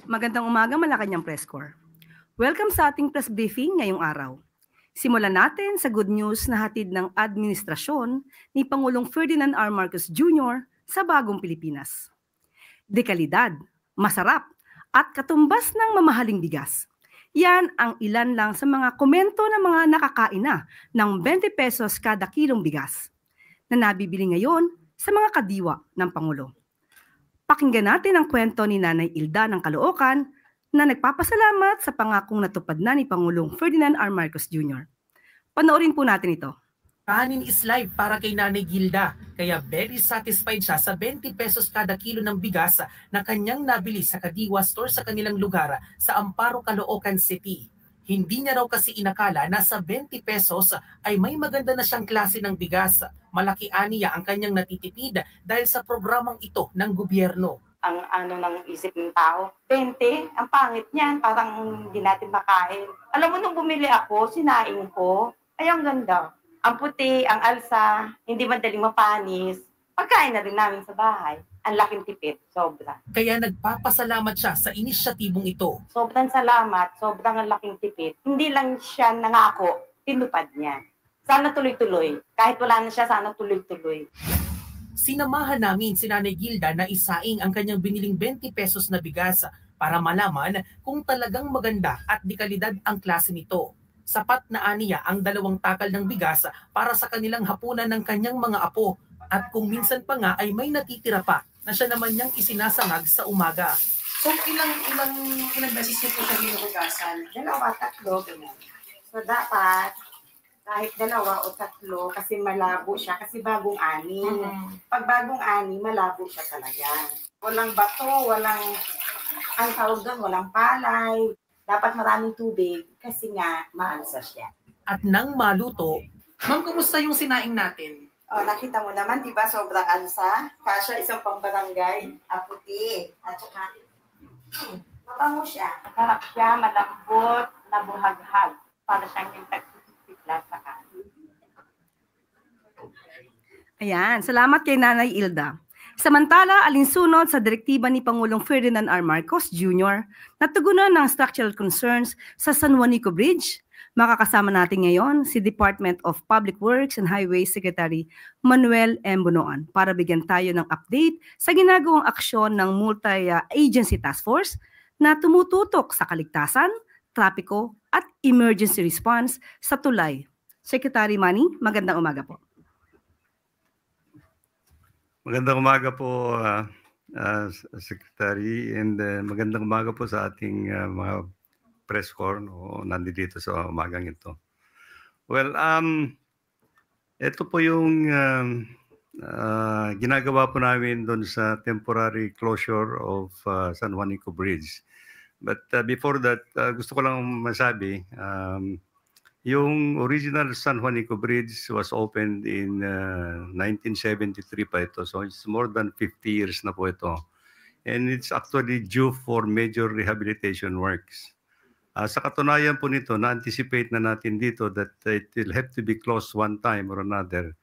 Magandang umaga, Malacanang Press Corps. Welcome sa ating press briefing ngayong araw. Simulan natin sa good news na hatid ng administrasyon ni Pangulong Ferdinand R. Marcos Jr. sa bagong Pilipinas. Dekalidad, masarap, at katumbas ng mamahaling bigas. Yan ang ilan lang sa mga komento ng mga nakakain na ng 20 pesos kada kilong bigas na nabibili ngayon sa mga kadiwa ng Pangulo. Pakinggan natin ang kwento ni Nanay Ilda ng Caloocan na nagpapasalamat sa pangakong natupad na ni Pangulong Ferdinand R. Marcos Jr. Panoorin po natin ito. Kanin is life para kay Nanay Gilda, kaya very satisfied siya sa 20 pesos kada kilo ng bigas na kanyang nabili sa Kadiwa store sa kanilang lugar sa Amparo, Caloocan City. Hindi niya raw kasi inakala na sa 20 pesos ay may maganda na siyang klase ng bigas. Malaki aniya ang kanyang natitipid dahil sa programang ito ng gobyerno. Ang ng isip ng tao, 20, ang pangit niyan, parang hindi natin makain. Alam mo, nung bumili ako, sinaing ko, ay ang ganda. Ang puti, ang alsa, hindi madaling mapanis. Pagkain na rin namin sa bahay. Ang laking tipid, sobra. Kaya nagpapasalamat siya sa inisyatibong ito. Sobrang salamat, sobrang ang laking tipid. Hindi lang siya nangako, tinupad niya. Sana tuloy-tuloy. Kahit wala na siya, sana tuloy-tuloy. Sinamahan namin si Nanay Gilda na isaing ang kanyang biniling 20 pesos na bigas para malaman kung talagang maganda at di kalidad ang klase nito. Sapat na aniya ang 2 takal ng bigas para sa kanilang hapunan ng kanyang mga apo at kung minsan pa nga ay may natitira pa na siya naman niyang isinasangag sa umaga. So ilang beses niyo po siya ginuhugasan? 2, 3, ganyan. So dapat kahit 2 o 3 kasi malabo siya kasi bagong ani. Pag bagong ani, malabo siya talaga. Walang bato, walang ang tawag doon, walang palay. Dapat maraming tubig kasi nga maansa siya. At nang maluto, ma'am, kumusta yung sinaing natin? Oh, nakita mo naman, di ba, sobrang ansa. Kasya isang pangbarangay, puti. At saka, mabango siya. Masarap siya, malambot, nabuhaghag. Para siyang yung tagpipipla sa kanin. Ayan, salamat kay Nanay Ilda. Samantala, alinsunod sa direktiba ni Pangulong Ferdinand R. Marcos Jr. na tugunan ng structural concerns sa San Juanico Bridge, makakasama natin ngayon si Department of Public Works and Highways Secretary Manuel M. Bunoan para bigyan tayo ng update sa ginagawang aksyon ng multi-agency task force na tumututok sa kaligtasan, trapiko at emergency response sa tulay. Secretary Manny, magandang umaga po. Magandang umaga po, Secretary, and magandang umaga po sa ating mga press corps nandito sa umagang ito. Well, ito po yung ginagawa po namin doon sa temporary closure of San Juanico Bridge. But before that, gusto ko lang masabi, yung original San Juanico Bridge was opened in 1973 pa ito. So it's more than 50 years na po ito. And it's actually due for major rehabilitation works. Sa katunayan po nito, na-anticipate na natin dito that it will have to be closed one time or another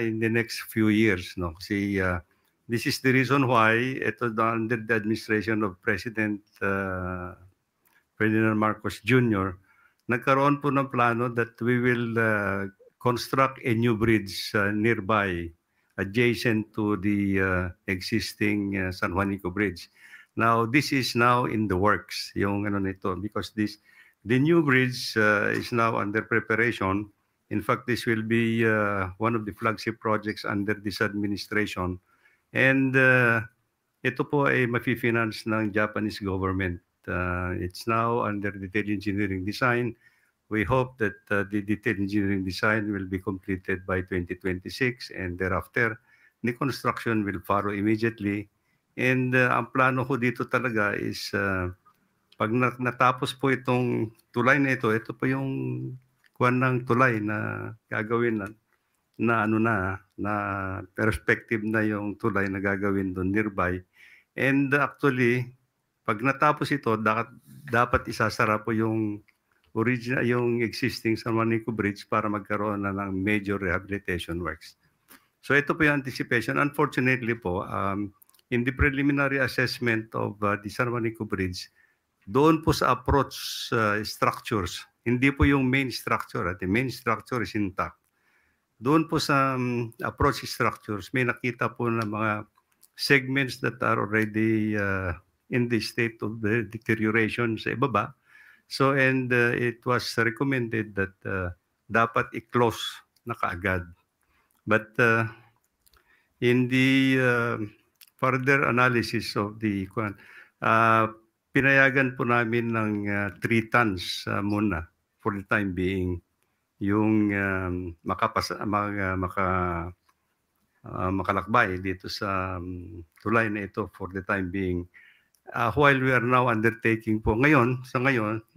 in the next few years. No? Kasi this is the reason why ito under the administration of President Ferdinand Marcos Jr., nagkaroon po ng plano that we will construct a new bridge nearby, adjacent to the existing San Juanico Bridge. Now, this is now in the works, yung ano nito, because the new bridge is now under preparation. In fact, this will be one of the flagship projects under this administration. And ito po ay mafi-finance ng Japanese government. It's now under detailed engineering design. We hope that the detailed engineering design will be completed by 2026, and thereafter, the construction will follow immediately. And ang plano ko dito talaga is pag natapos po itong tulay na ito po yung kuwan ng tulay na gagawin na perspective na yung tulay na gagawin doon nearby. And actually, pag natapos ito, dapat isasara po yung original, yung existing San Juanico Bridge para magkaroon na ng major rehabilitation works. So ito po yung anticipation. Unfortunately po, in the preliminary assessment of the San Juanico Bridge, doon po sa approach structures, hindi po yung main structure. The main structure is intact. Doon po sa approach structures, may nakita po na mga segments that are already in the state of the deterioration sa ibaba. So, and it was recommended that dapat i-close na kaagad. But in the further analysis of the pinayagan po namin ng 3 tons muna for the time being yung makalakbay dito sa tulay na ito for the time being. While we are now undertaking po ngayon,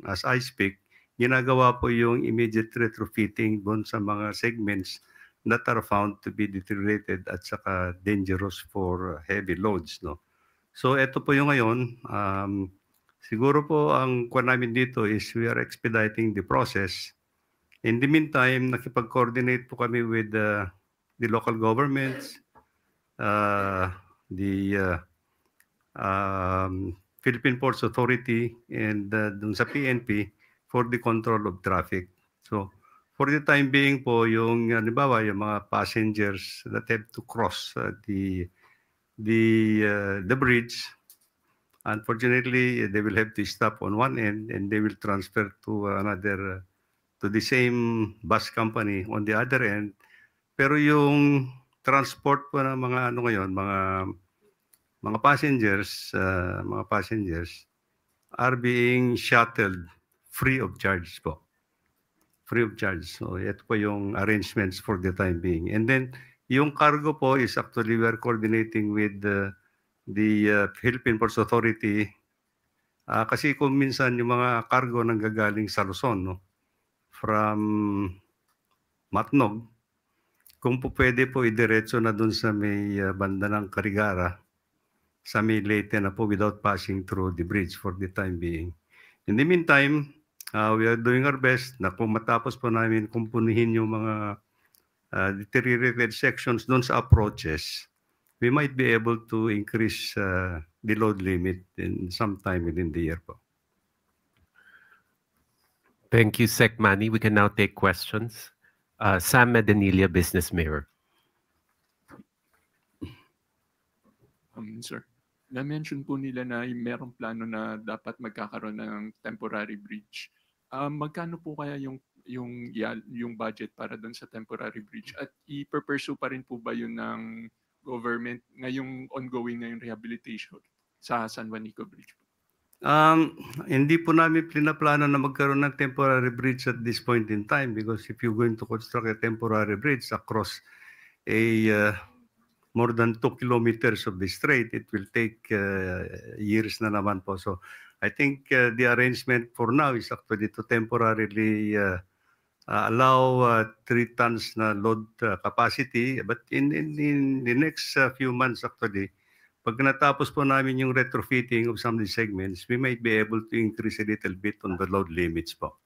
as I speak, ginagawa po yung immediate retrofitting doon sa mga segments that are found to be deteriorated at saka dangerous for heavy loads. No? So ito po yung ngayon. Siguro po ang kuwan namin dito is we are expediting the process. In the meantime, nakipag-coordinate po kami with the local governments, the Philippine Ports Authority, and dun sa PNP for the control of traffic. So, for the time being po, yung halimbawa, yung mga passengers that have to cross the bridge, unfortunately, they will have to stop on one end and they will transfer to another to the same bus company on the other end. Pero yung transport po ng mga mga passengers are being shuttled free of charge po. Free of charge. So ito po yung arrangements for the time being. And then yung cargo po is actually we are coordinating with the Philippine Ports Authority. Kasi kung minsan yung mga cargo nanggagaling sa Luzon, no? From Matnog, kung po pwede po idiretso na dun sa may banda ng Carigara, sa may Leyte na po without passing through the bridge for the time being. In the meantime, we are doing our best na kung matapos po namin kumpunihin yung mga deteriorated sections dun sa approaches, we might be able to increase the load limit in some time within the year po. Thank you, Sec Manny. We can now take questions. Sam Medanilia, Business Mirror. Sir, na-mention po nila na merong plano na dapat magkakaroon ng temporary bridge. Magkano po kaya yung budget para doon sa temporary bridge? At i-pursue pa rin po ba yun ng government ngayong ongoing ngayong rehabilitation sa San Juanico Bridge? Hindi po namin pinaplano na magkaroon ng temporary bridge at this point in time because if you're going to construct a temporary bridge across a more than 2 kilometers of the strait, it will take years na naman po. So I think the arrangement for now is actually to temporarily allow 3 tons na load capacity, but in the next few months actually, pag natapos po namin yung retrofitting of some of the segments, we might be able to increase a little bit on the load limits po.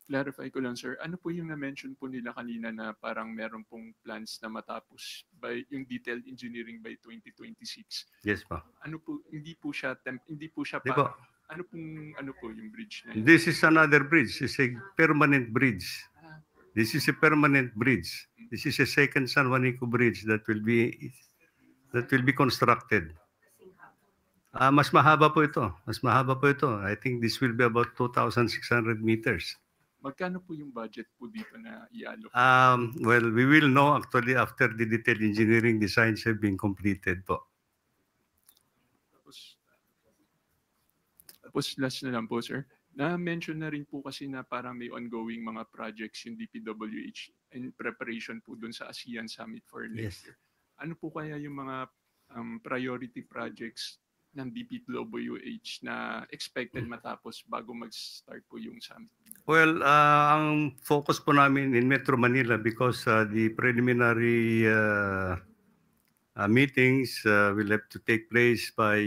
Clarify ko lang, sir. Ano po yung na-mention po nila kanina na parang meron pong plans na matapos by yung detailed engineering by 2026? Yes po. Ano po, hindi po siya Di po. ano po yung bridge na yun? This is another bridge. It's a permanent bridge. This is a permanent bridge. This is a second San Juanico Bridge that will be constructed. Mas mahaba po ito. I think this will be about 2,600 meters. Magkano po yung budget po dito na i-allocate? Well, we will know actually after the detailed engineering designs have been completed po. Tapos last na lang po, sir. Na-mention na rin po kasi na parang may ongoing mga projects yung DPWH in preparation po dun sa ASEAN Summit for next year. Ano po kaya yung mga priority projects ng DPWH na expected matapos bago mag-start po yung summit? Well, ang focus po namin in Metro Manila because the preliminary meetings will have to take place by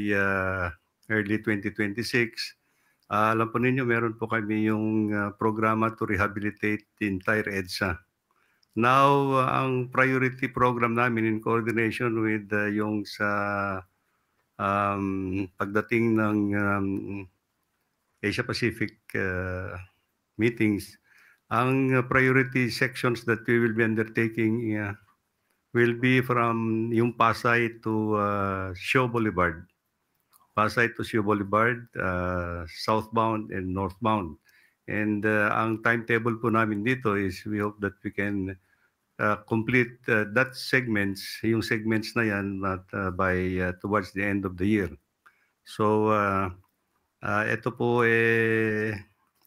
early 2026. Alam po ninyo, meron po kami yung programa to rehabilitate the entire EDSA. Now, ang priority program namin in coordination with yung sa pagdating ng Asia Pacific meetings, ang priority sections that we will be undertaking will be from yung Pasay to Sio Boulevard. Pasay to Sio Boulevard, southbound and northbound. And ang timetable po namin dito is we hope that we can complete that segments, yung segments na yan by towards the end of the year. So ito po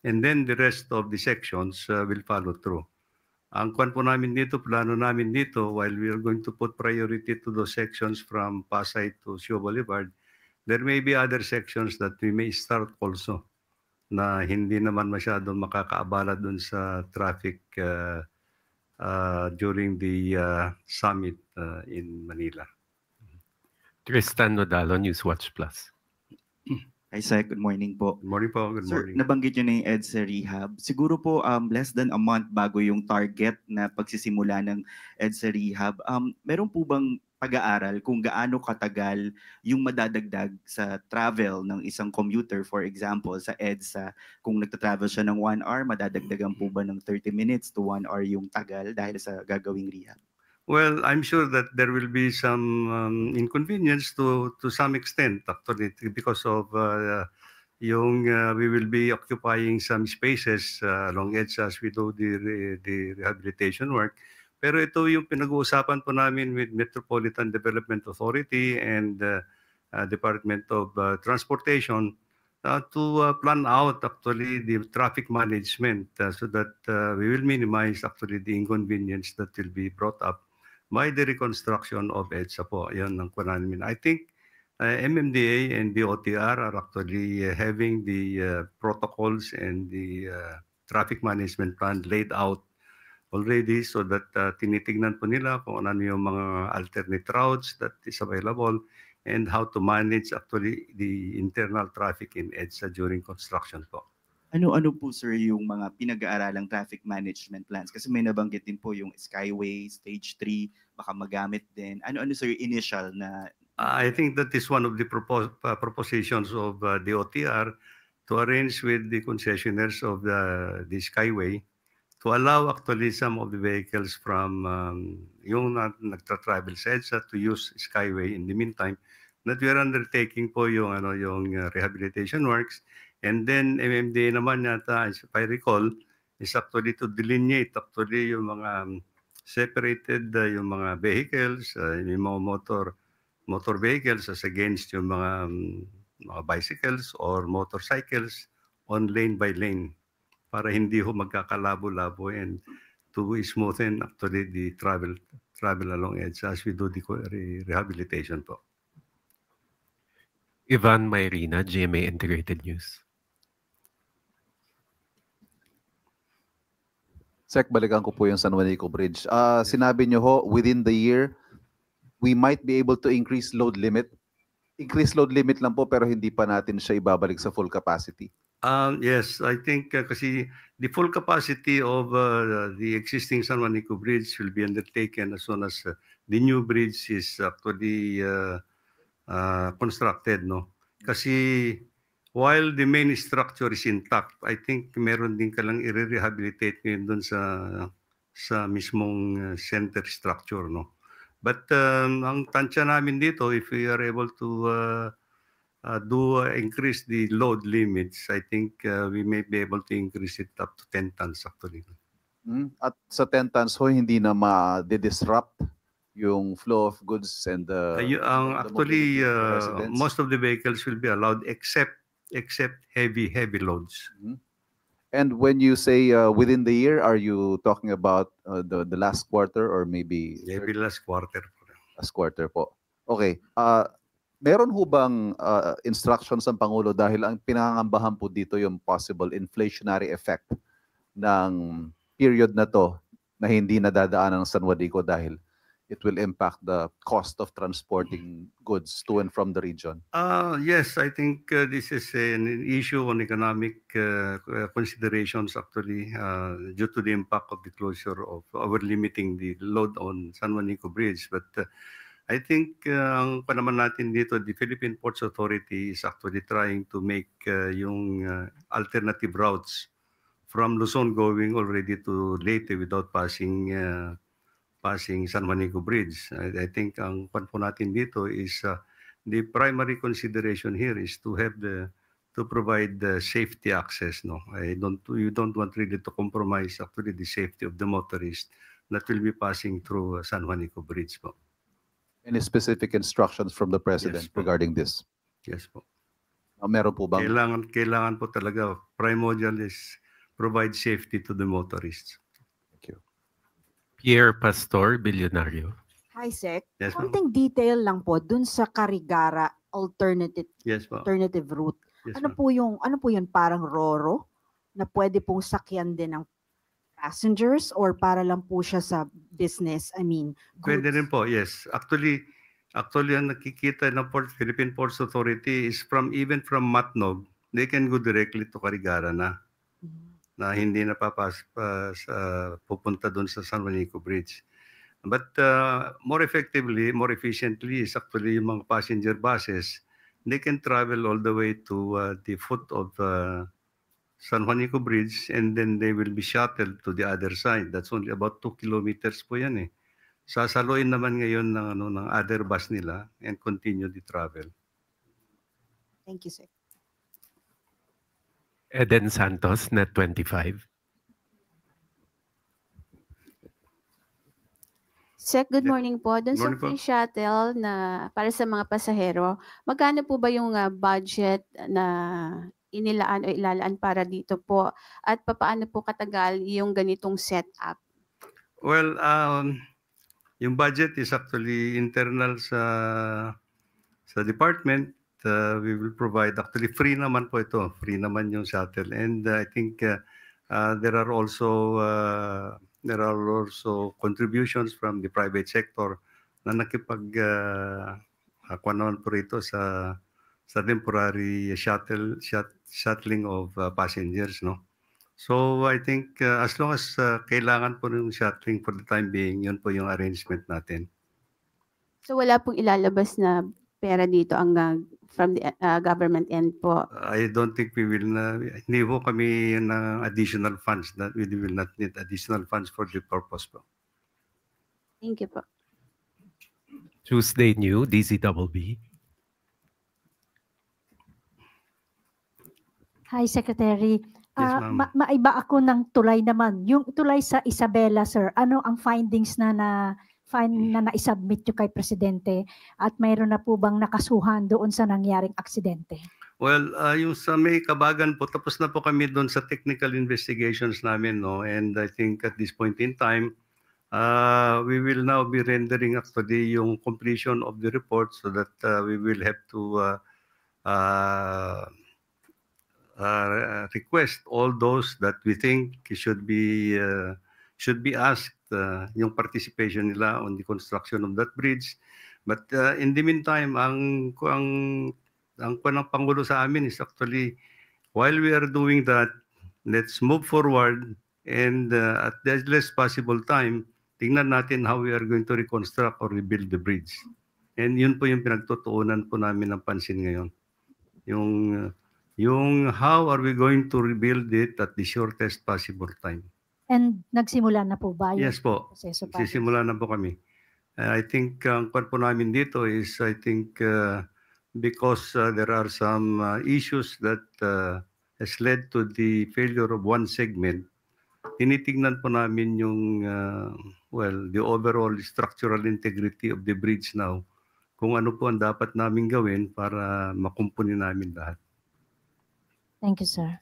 and then the rest of the sections will follow through. Ang kwan po namin dito, plano namin dito, while we are going to put priority to those sections from Pasay to Sio Boulevard, there may be other sections that we may start also na hindi naman masyadong makakaabala dun sa traffic during the summit in Manila. Tristan Nodalo, Newswatch Plus. Hi, Sec. Good morning po. Good morning po. Good Sir, morning. nabanggit nyo na yung EDSA Rehab. Siguro po less than a month bago yung target na pagsisimula ng EDSA Rehab. Meron po bang pag-aaral kung gaano katagal yung madadagdag sa travel ng isang commuter, for example, sa EDSA? Kung nagta-travel siya ng 1 hour, madadagdagan po ba ng 30 minutes to 1 hour yung tagal dahil sa gagawing rehab? Well, I'm sure that there will be some inconvenience to some extent, actually, because of we will be occupying some spaces along EDSA as we do the rehabilitation work. Pero ito yung pinag-uusapan po namin with Metropolitan Development Authority and Department of Transportation to plan out actually the traffic management so that we will minimize actually the inconvenience that will be brought up by the reconstruction of EDSA po. Yan ang kunan namin. I think MMDA and the OTR are actually having the protocols and the traffic management plan laid out already so that tinitignan po nila kung ano yung mga alternate routes that is available and how to manage actually the internal traffic in EDSA during construction po. Ano po, sir, yung mga pinag-aaralang traffic management plans? Kasi may nabanggit din po yung Skyway, Stage 3, baka magamit din. Ano, sir, initial na... I think that is one of the propositions of the OTR to arrange with the concessionaires of the Skyway to allow actually some of the vehicles from yung nagtra-travel sa EDSA to use Skyway in the meantime, that we are undertaking po yung rehabilitation works. And then MMDA naman yata, if I recall, is actually to delineate actually yung mga separated yung mga vehicles, yung mga motor vehicles as against yung mga bicycles or motorcycles on lane by lane para hindi ho magkakalabo-labo and to smoothen actually the travel along EDSA as we do the rehabilitation po. Ivan Mayrina, GMA Integrated News. Sec, balikan ko po yung San Juanico Bridge. Sinabi nyo ho, within the year, we might be able to increase load limit. Increase load limit lang po pero hindi pa natin siya ibabalik sa full capacity. Yes, I think kasi the full capacity of the existing San Juanico Bridge will be undertaken as soon as the new bridge is actually constructed, no? Kasi while the main structure is intact, I think meron din ka lang i-rehabilitate ngayon doon sa mismong center structure, no? But ang tansya namin dito, if we are able to increase the load limits, I think we may be able to increase it up to 10 tons actually. At sa 10 tons ho, hindi na ma-disrupt yung flow of goods and actually most of the vehicles will be allowed except heavy loads. And when you say within the year, are you talking about the last quarter or maybe last quarter? Last quarter po. Okay. Meron ho bang instructions ng Pangulo dahil ang pinangangambahan po dito yung possible inflationary effect ng period na to na hindi nadadaanan ng San Juanico dahil it will impact the cost of transporting goods to and from the region? Yes, I think this is an issue on economic considerations actually due to the impact of the closure of our limiting the load on San Juanico Bridge. But I think ang panaman natin dito, the Philippine Ports Authority is actually trying to make yung alternative routes from Luzon going already to Leyte without passing San Juanico Bridge. I think ang pan po natin dito is the primary consideration here is to have to provide the safety access. No, you don't want really to compromise actually the safety of the motorist that will be passing through San Juanico Bridge po. Any specific instructions from the President Yes, po. regarding this? Yes po. Meron po bang? Kailangan po talaga, primordial is provide safety to the motorists. Thank you. Pierre Pastor, Bilyonario. Hi, Sec. Yes, ma'am. Konting detail lang po dun sa Carigara alternative Yes po. route. Yes, Ano ma'am. po yun, parang Roro na pwede pong sakyan din ng passengers or para lang po siya sa business, I mean, Pwede goods? rin po, yes. Actually, ang nakikita ng Philippine Ports Authority is even from Matnog, they can go directly to Carigara na hindi pupunta doon sa San Juanico Bridge. But more effectively, more efficiently is actually yung mga passenger buses. They can travel all the way to the foot of San Juanico Bridge and then they will be shuttled to the other side. That's only about 2 kilometers po yan eh. Sasaluin naman ngayon ng other bus nila and continue the travel. Thank you, Sec. Eden Santos, Net 25. Sec, good Yeah. morning po. Doon sa Morning po. free shuttle na para sa mga pasahero, magkano po ba yung budget na inilaan o ilalaan para dito po? At papaano po katagal yung ganitong setup? Well, yung budget is actually internal sa department. We will provide, actually free naman po ito. Free naman yung shuttle. And I think there are also contributions from the private sector na nakipag-akuan naman po rito sa temporary shuttling of passengers, no? So I think as long as kailangan po ng shuttling for the time being, yun po yung arrangement natin. So wala pong ilalabas na pera dito ang from the government end po. I don't think we will hindi po kami ng additional funds, that we will not need additional funds for the purpose po. Thank you po. Tuesday New, DZBB. Hi, Secretary. Yes, ma'am. Maiba ako ng tulay naman. Yung tulay sa Isabela, sir, ano ang findings na na-submit nyo kay Presidente at mayroon na po bang nakasuhan doon sa nangyaring aksidente? Well, yung sa may Kabagan po, tapos na po kami doon sa technical investigations namin, no? And I think at this point in time, we will now be rendering actually yung completion of the report so that we will have to request all those that we think should be asked yung participation nila on the construction of that bridge. But in the meantime, ang Pangulo sa amin is actually, while we are doing that, let's move forward and at the earliest possible time, tingnan natin how we are going to reconstruct or rebuild the bridge. And yun po yung pinagtutuunan po namin ng pansin ngayon. Yung how are we going to rebuild it at the shortest possible time. And nagsimula na po ba yung Yes po. proseso pa? Sisimula na po kami. I think ang pan po namin dito is because there are some issues that has led to the failure of one segment, tinitingnan po namin yung the overall structural integrity of the bridge now, kung ano po ang dapat namin gawin para makumpuni namin lahat. Thank you, sir.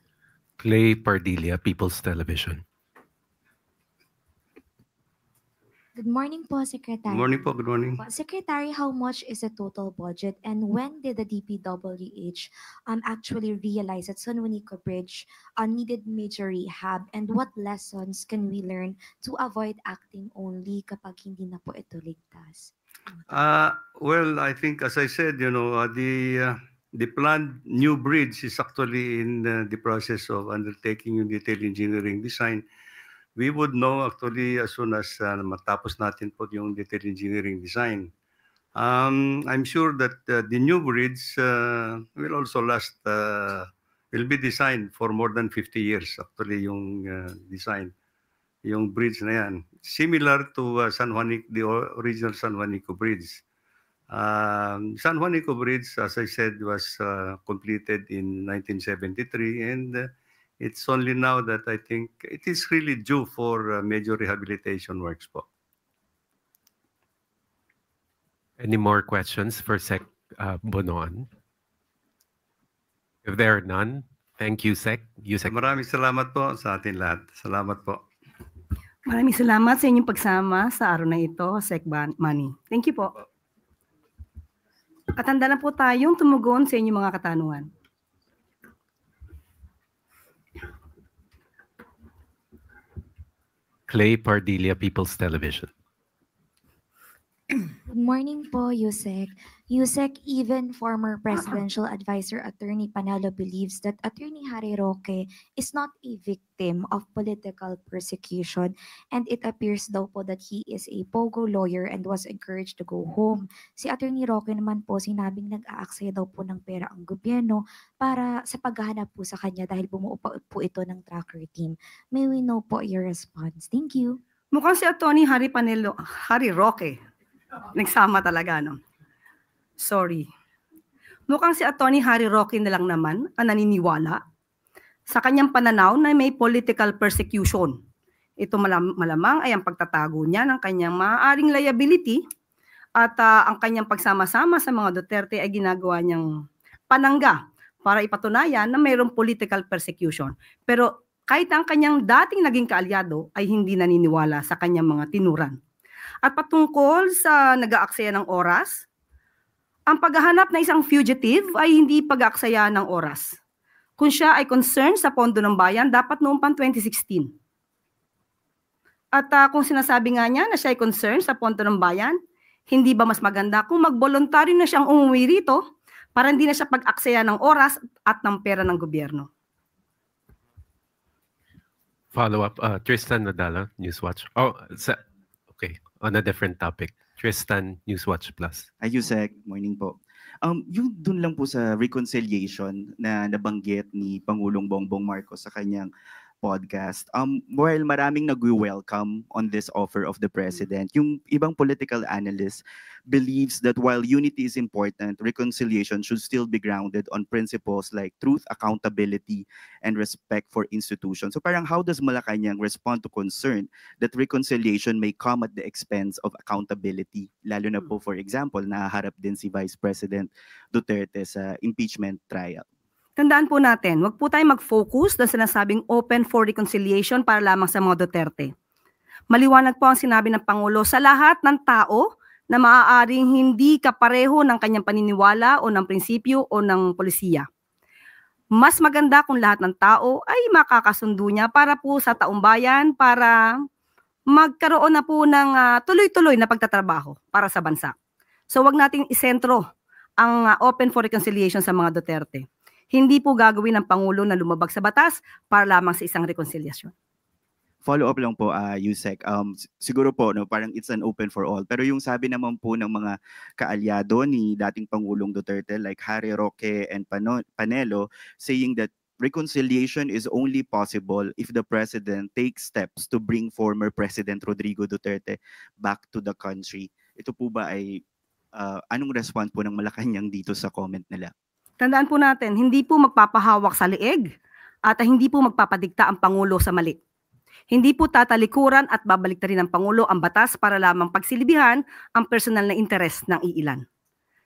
Clay Pardilla, People's Television. Good morning po, Secretary. Good morning po, good morning. Secretary, how much is the total budget and when did the DPWH actually realize that San Juanico Bridge needed major rehab, and what lessons can we learn to avoid acting only kapag hindi na po ito ligtas? Well, I think as I said, the planned new bridge is actually in the process of undertaking yung detailed engineering design. We would know actually as soon as matapos natin po yung detailed engineering design. I'm sure that the new bridge will also last, will be designed for more than 50 years actually yung design. Yung bridge na yan. Similar to the original San Juanico Bridge. San Juanico Bridge, as I said, was completed in 1973 and it's only now that I think it is really due for major rehabilitation works po. Any more questions for Sec Bonoan? If there are none, thank you, Sec. Maraming salamat po sa atin lahat. Salamat po. Maraming salamat sa inyong pagsama sa araw na ito, Sec Manny. Thank you po. At handa na po tayong tumugon sa inyong mga katanungan. Clay Pardilla, People's Television. Good morning po, Yusek. Yusek, even former presidential advisor Attorney Panelo believes that Attorney Harry Roque is not a victim of political persecution and it appears daw po that he is a pogo lawyer and was encouraged to go home. Si Attorney Roque naman po sinabing nag-aaksaya daw po ng pera ang gobyerno para sa paghahanap po sa kanya dahil bumuo po ito ng tracker team. May we know po your response? Thank you. Mukhang si Attorney Harry Roque. Nagsama talaga, no? Sorry. Mukhang si Attorney Harry Roque na lang naman ang naniniwala sa kanyang pananaw na may political persecution. Ito malamang ay ang pagtatago niya ng kanyang maaaring liability at ang kanyang pagsama-sama sa mga Duterte ay ginagawa niyang panangga para ipatunayan na mayroong political persecution. Pero kahit ang kanyang dating naging kaalyado ay hindi naniniwala sa kanyang mga tinuran. At patungkol sa nag-aaksaya ng oras, ang paghahanap ng isang fugitive ay hindi pag-aaksaya ng oras. Kung siya ay concerned sa pondo ng bayan, dapat noong pang 2016. At kung sinasabi nga niya na siya ay concerned sa pondo ng bayan, hindi ba mas maganda kung mag-voluntaryo na siyang umuwi rito para hindi na siya pag-aksaya ng oras at ng pera ng gobyerno? Follow up, Tristan Nadala, Newswatch. Okay, on a different topic. Tristan, Newswatch Plus. Yusek, morning po. Yung dun lang po sa reconciliation na nabanggit ni Pangulong Bongbong Marcos sa kanyang podcast. While maraming nag-welcome on this offer of the president, yung ibang political analysts believes that while unity is important, reconciliation should still be grounded on principles like truth, accountability, and respect for institutions. So parang how does Malacanang respond to concern that reconciliation may come at the expense of accountability? Lalo na po, for example, naharap din si Vice President Duterte sa impeachment trial. Tandaan po natin, wag po tayong mag-focus na sinasabing open for reconciliation para lamang sa mga Duterte. Maliwanag po ang sinabi ng Pangulo sa lahat ng tao na maaaring hindi kapareho ng kanyang paniniwala o ng prinsipyo o ng polisiya. Mas maganda kung lahat ng tao ay makakasundo niya para po sa taumbayan, para magkaroon na po ng tuloy-tuloy na pagtatrabaho para sa bansa. So wag nating isentro ang open for reconciliation sa mga Duterte. Hindi po gagawin ng Pangulo na lumabag sa batas para lamang sa isang reconciliation. Follow up lang po, Yusek. Siguro po, no, parang it's an open for all. Pero yung sabi naman po ng mga kaalyado ni dating Pangulong Duterte like Harry Roque and Panelo saying that reconciliation is only possible if the president takes steps to bring former President Rodrigo Duterte back to the country. Ito po ba ay anong response po ng Malacanang dito sa comment nila? Tandaan po natin, hindi po magpapahawak sa leeg at hindi po magpapadikta ang Pangulo sa mali. Hindi po tatalikuran at babaliktarin ng Pangulo ang batas para lamang pagsilibihan ang personal na interes ng iilan.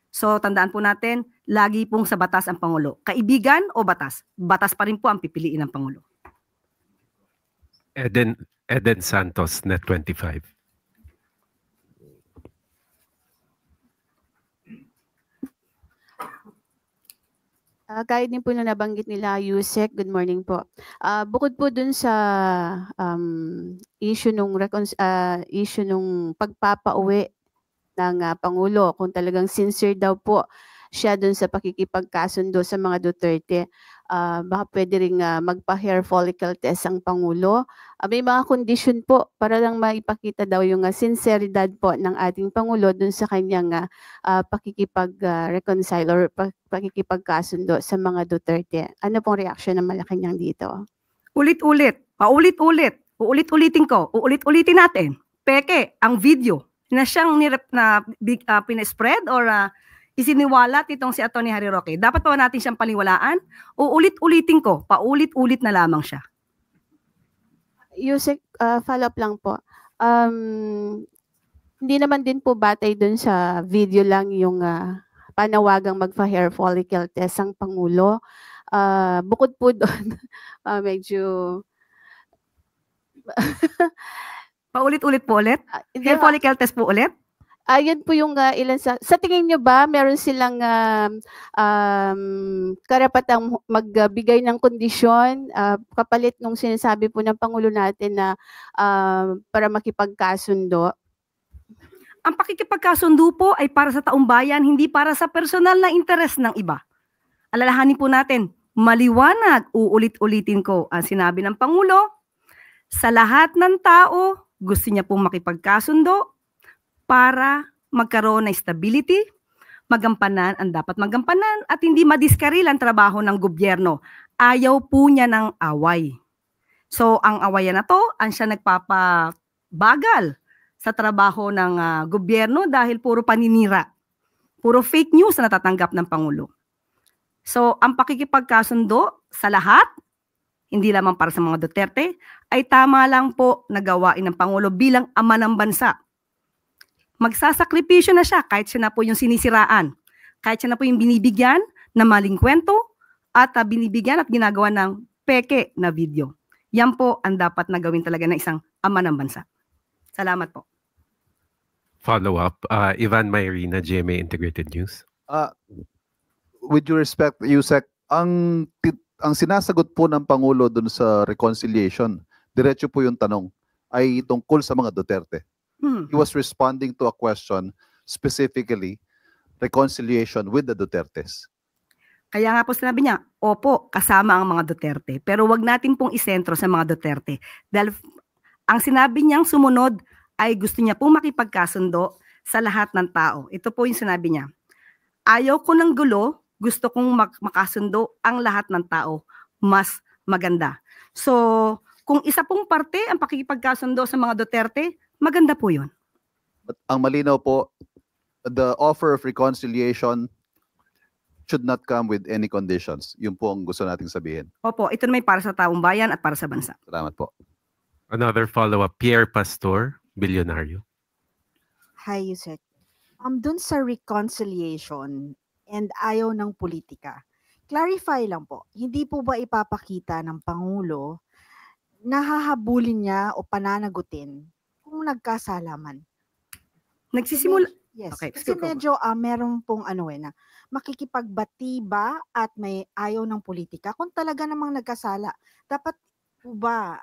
So tandaan po natin, lagi pong sa batas ang Pangulo. Kaibigan o batas? Batas pa rin po ang pipiliin ng Pangulo. Eden Santos, Net 25. Gaya din po na nabanggit nila, Yusek, good morning po. Bukod po dun sa issue nung pagpapauwi ng Pangulo, kung talagang sincere daw po siya dun sa pakikipagkasundo sa mga Duterte. Baka pwede rin magpa-hair follicle test ang Pangulo. May mga kondisyon po para lang maipakita daw yung sinseridad po ng ating Pangulo dun sa kanyang pakikipag-reconcile or pakikipagkasundo sa mga Duterte. Ano pong reaction ng Malacanang dito? Ulit-ulit, paulit-ulit, uulit-ulitin ko, uulit-ulitin natin. Peke, ang video na siyang pinespread or isiniwalat itong si Atty. Harry Roque. Dapat pa natin siyang paliwalaan o ulit-ulitin ko, paulit-ulit na lamang siya. Yusek, follow up lang po. Hindi naman din po batay dun sa video lang yung panawagang magpa-hair follicle test ang Pangulo. Bukod po doon, medyo... Paulit-ulit po ulit? Hair follicle test po ulit? Ayun po yung ilan sa tingin nyo ba meron silang karapatang magbigay ng kondisyon kapalit nung sinasabi po ng Pangulo natin na para makipagkasundo? Ang pakikipagkasundo po ay para sa taong bayan, hindi para sa personal na interes ng iba. Alalahanin po natin, maliwanag, uulit-ulitin ko ang sinabi ng Pangulo, sa lahat ng tao, gusto niya pong makipagkasundo para magkaroon ng stability, magampanan ang dapat magampanan at hindi madiskaril ang trabaho ng gobyerno. Ayaw po niya ng away. So ang awayan na to, ang siya nagpapabagal sa trabaho ng gobyerno dahil puro paninira, puro fake news na natatanggap ng Pangulo. So ang pakikipagkasundo sa lahat, hindi lamang para sa mga Duterte, ay tama lang po na gawain ng Pangulo bilang ama ng bansa. Magsasakripisyo na siya kahit siya na po yung sinisiraan, kahit siya na po yung binibigyan na maling kwento at binibigyan at ginagawa ng peke na video. Yan po ang dapat na gawin talaga ng isang ama ng bansa. Salamat po. Follow up, Ivan Mayrina, GMA Integrated News. With due respect, Yusek, ang sinasagot po ng Pangulo dun sa reconciliation, diretso po yung tanong, ay tungkol sa mga Duterte. He was responding to a question specifically, reconciliation with the Dutertes. Kaya nga po sinabi niya, opo, kasama ang mga Duterte. Pero wag natin pong isentro sa mga Duterte. Dahil ang sinabi niyang sumunod ay gusto niya pong makipagkasundo sa lahat ng tao. Ito po yung sinabi niya. Ayaw ko ng gulo, gusto kong makasundo ang lahat ng tao. Mas maganda. So, kung isa pong parte ang pakikipagkasundo sa mga Duterte, maganda po yun. But ang malinaw po, the offer of reconciliation should not come with any conditions. Yun po ang gusto nating sabihin. Opo, ito na may para sa taong bayan at para sa bansa. Salamat po. Another follow-up, Pierre Pastor, Bilyonaryo. Hi, Yusek. Dun sa reconciliation and ayaw ng politika, clarify lang po, hindi po ba ipapakita ng Pangulo na hahabulin niya o pananagutin kung nagkasalaman? Nagsisimula? Yes. Okay, Kasi medyo meron pong na makikipagbati ba at may ayaw ng politika kung talaga namang nagkasala. Dapat po ba,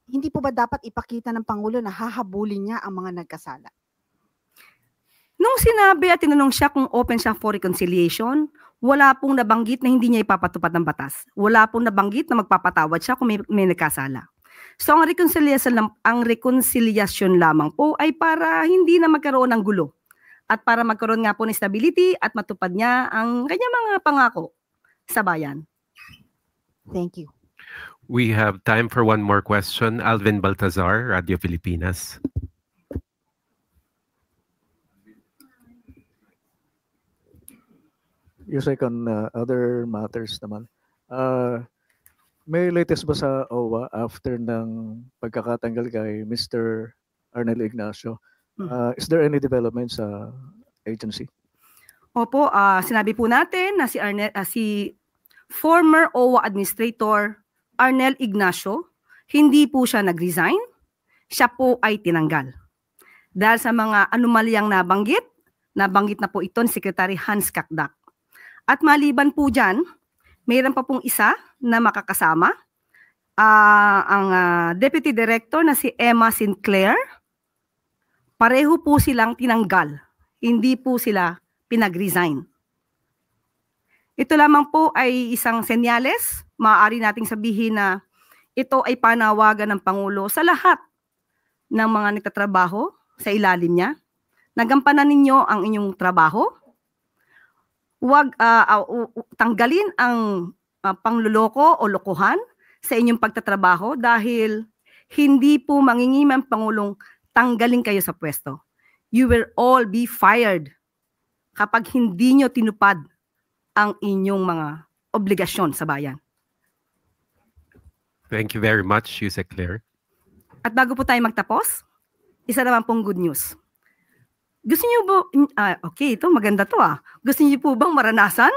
hindi po ba dapat ipakita ng Pangulo na hahabulin niya ang mga nagkasala? Nung sinabi at tinanong siya kung open siya for reconciliation, wala pong nabanggit na hindi niya ipapatupad ng batas. Wala pong nabanggit na magpapatawad siya kung may nagkasala. So ang reconciliation lamang po ay para hindi na magkaroon ng gulo at para magkaroon nga po ng stability at matupad niya ang kanyang mga pangako sa bayan. Thank you. We have time for one more question. Alvin Baltazar, Radio Pilipinas. Yusek, on other matters naman. May latest ba sa OWA after ng pagkakatanggal kay Mr. Arnel Ignacio? Is there any development sa agency? Opo, sinabi po natin na si former OWA Administrator Arnel Ignacio, hindi po siya nag-resign, siya po ay tinanggal. Dahil sa mga anomalyang nabanggit na po ito ni Secretary Hans Kakdak. At maliban po dyan, mayroon pa pong isa na makakasama, ang Deputy Director na si Emma Sinclair. Pareho po silang tinanggal, hindi po sila pinag-resign. Ito lamang po ay isang senyales, maaari nating sabihin na ito ay panawagan ng Pangulo sa lahat ng mga nagtatrabaho sa ilalim niya. Nagampanan ninyo ang inyong trabaho. Huwag tanggalin ang pangluloko o lokohan sa inyong pagtatrabaho dahil hindi po mangingimang Pangulong tanggalin kayo sa pwesto. You will all be fired kapag hindi nyo tinupad ang inyong mga obligasyon sa bayan. Thank you very much, Yusek Claire. At bago po tayo magtapos, isa naman pong good news. Gusto niyo po, okay, ito maganda to Gusto niyo po bang maranasan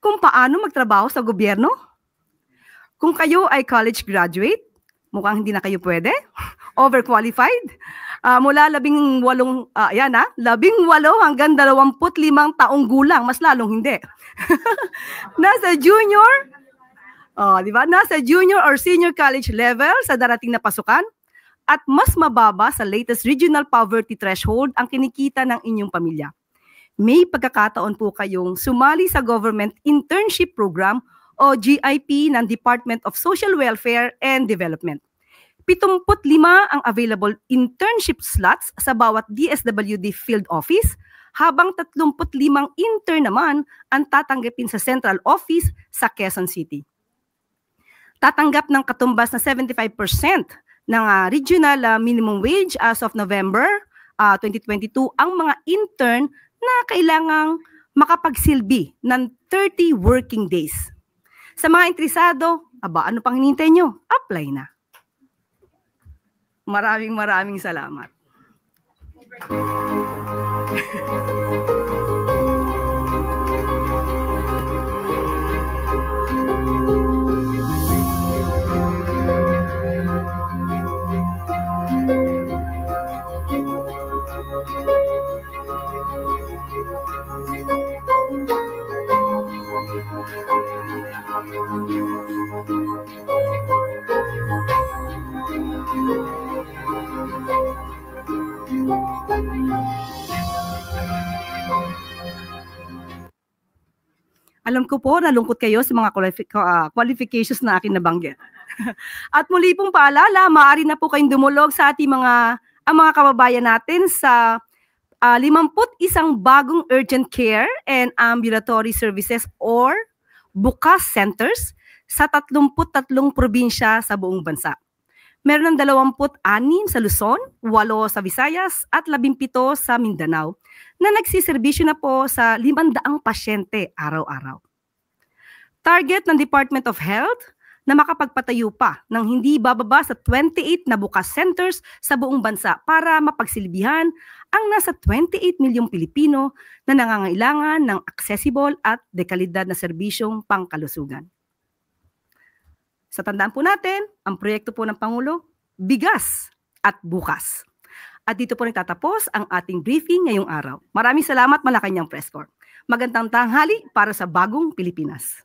kung paano magtrabaho sa gobyerno? Kung kayo ay college graduate, mukhang hindi na kayo pwede, overqualified, mula 18 hanggang 25 taong gulang, mas lalong hindi. Nasa junior, di ba? Nasa junior or senior college level sa darating na pasukan, at mas mababa sa latest regional poverty threshold ang kinikita ng inyong pamilya. May pagkakataon po kayong sumali sa Government Internship Program o GIP ng Department of Social Welfare and Development. 75 ang available internship slots sa bawat DSWD field office, habang 35 intern naman ang tatanggapin sa central office sa Quezon City. Tatanggap ng katumbas na 75% ng regional minimum wage as of November 2022 ang mga intern na kailangang makapagsilbi ng 30 working days. Sa mga interesado, ano pang hinihintay nyo? Apply na. Maraming salamat. Alam ko po, nalungkot kayo sa mga qualifications na akin nabanggit. At muli pong paalala, maaari na po kayong dumulog sa ating mga kababayan natin sa 51 bagong urgent care and ambulatory services or BUCAS centers sa 33 probinsya sa buong bansa. Meron ng 26 sa Luzon, 8 sa Visayas at 17 sa Mindanao na nagsiservisyo na po sa 500 pasyente araw-araw. Target ng Department of Health na makapagpatayo pa ng hindi bababa sa 28 na BUCAS centers sa buong bansa para mapagsilbihan ang nasa 28 milyong Pilipino na nangangailangan ng accessible at dekalidad na serbisyong pangkalusugan. Sa tandaan po natin, ang proyekto po ng Pangulo, bigas at bukas. At dito po nagtatapos ang ating briefing ngayong araw. Maraming salamat, Malacanang Press Corps. Magandang tanghali para sa bagong Pilipinas.